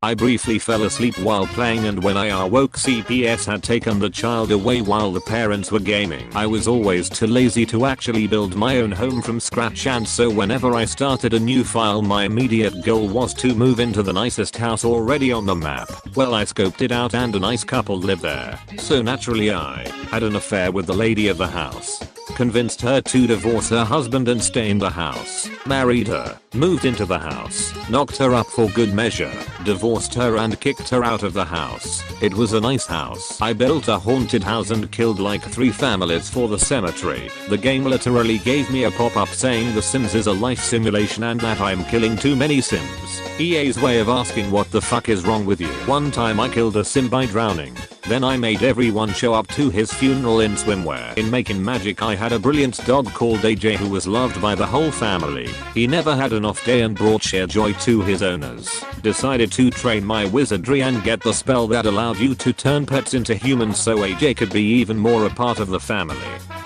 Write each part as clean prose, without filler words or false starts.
I briefly fell asleep while playing, and when I awoke CPS had taken the child away while the parents were gaming. I was always too lazy to actually build my own home from scratch, and so whenever I started a new file my immediate goal was to move into the nicest house already on the map. Well, I scoped it out and a nice couple lived there. So naturally I had an affair with the lady of the house. Convinced her to divorce her husband and stay in the house. Married her, moved into the house, knocked her up for good measure, divorced her and kicked her out of the house. It was a nice house. I built a haunted house and killed like 3 families for the cemetery. The game literally gave me a pop-up saying The Sims is a life simulation and that I'm killing too many Sims. EA's way of asking what the fuck is wrong with you. One time I killed a Sim by drowning. Then I made everyone show up to his funeral in swimwear. In Making Magic I had a brilliant dog called AJ who was loved by the whole family. He never had an off day and brought sheer joy to his owners. Decided to train my wizardry and get the spell that allowed you to turn pets into humans so AJ could be even more a part of the family.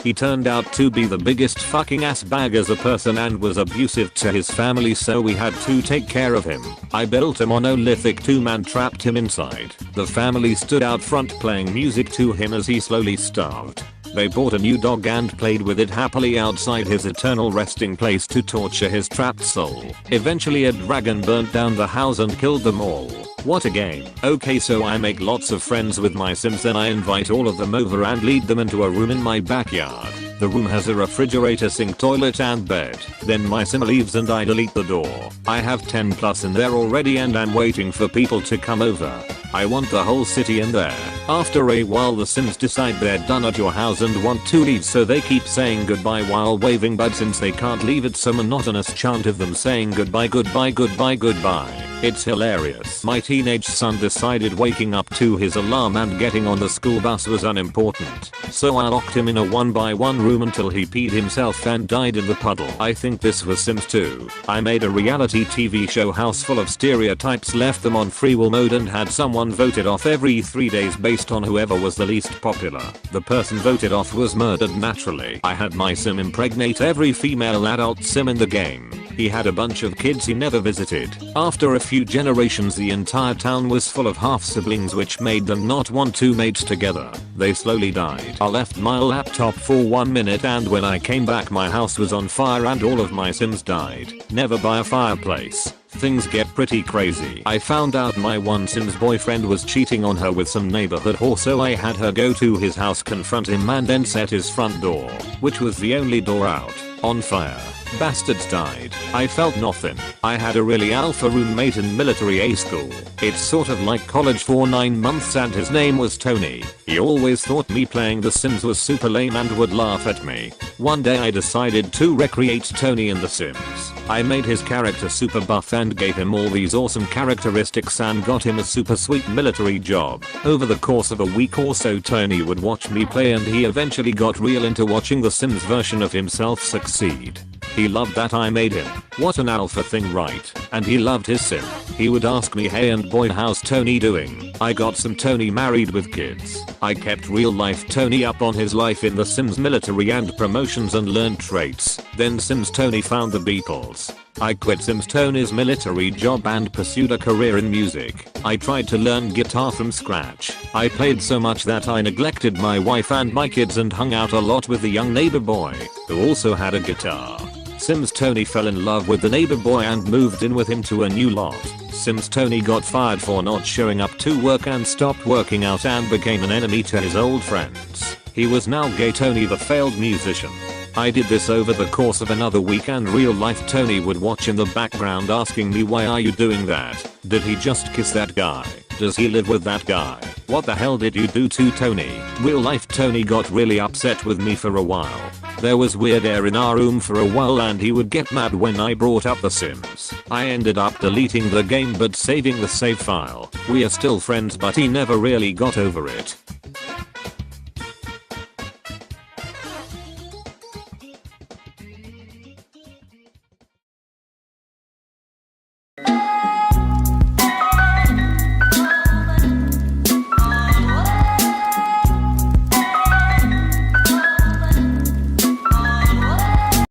He turned out to be the biggest fucking ass bag as a person and was abusive to his family, so we had to take care of him. I built a monolithic tomb and trapped him inside. The family stood out front playing music to him as he slowly starved. They bought a new dog and played with it happily outside his eternal resting place to torture his trapped soul. Eventually a dragon burnt down the house and killed them all. What a game. Okay, so I make lots of friends with my Sims, then I invite all of them over and lead them into a room in my backyard. The room has a refrigerator, sink, toilet and bed. Then my Sim leaves and I delete the door. I have 10 plus in there already and I'm waiting for people to come over. I want the whole city in there. After a while the Sims decide they're done at your house and want to leave, so they keep saying goodbye while waving, but since they can't leave it's a monotonous chant of them saying goodbye, goodbye, goodbye, goodbye. It's hilarious. My teenage son decided waking up to his alarm and getting on the school bus was unimportant. So I locked him in a 1x1 room until he peed himself and died in the puddle. I think this was Sims 2. I made a reality TV show house full of stereotypes, left them on free will mode and had someone voted off every 3 days based on whoever was the least popular. The person voted off was murdered naturally. I had my Sim impregnate every female adult Sim in the game. He had a bunch of kids he never visited. After a few generations the entire town was full of half siblings, which made them not want to mate together. They slowly died. I left my laptop for 1 minute and when I came back my house was on fire and all of my Sims died. Never by a fireplace. Things get pretty crazy. I found out my one Sim's boyfriend was cheating on her with some neighborhood whore, so I had her go to his house, confront him and then set his front door, which was the only door out, on fire. Bastards died. I felt nothing. I had a really alpha roommate in military A school. It's sort of like college for 9 months and his name was Tony. He always thought me playing The Sims was super lame and would laugh at me. One day I decided to recreate Tony in The Sims. I made his character super buff and gave him all these awesome characteristics and got him a super sweet military job. Over the course of a week or so Tony would watch me play and he eventually got real into watching The Sims version of himself succeed. He loved that I made him. What an alpha thing, right? And he loved his Sim. He would ask me, hey and boy, how's Tony doing? I got some Tony married with kids. I kept real life Tony up on his life in The Sims military and promotions and learned traits. Then Sims Tony found the Beatles. I quit Sims Tony's military job and pursued a career in music. I tried to learn guitar from scratch. I played so much that I neglected my wife and my kids and hung out a lot with the young neighbor boy, who also had a guitar. Sims Tony fell in love with the neighbor boy and moved in with him to a new lot. Sims Tony got fired for not showing up to work and stopped working out and became an enemy to his old friends. He was now Gay Tony, the failed musician. I did this over the course of another week and real life Tony would watch in the background asking me, why are you doing that? Did he just kiss that guy? Does he live with that guy? What the hell did you do to Tony? Real life Tony got really upset with me for a while. There was weird air in our room for a while and he would get mad when I brought up The Sims. I ended up deleting the game but saving the save file. We are still friends but he never really got over it.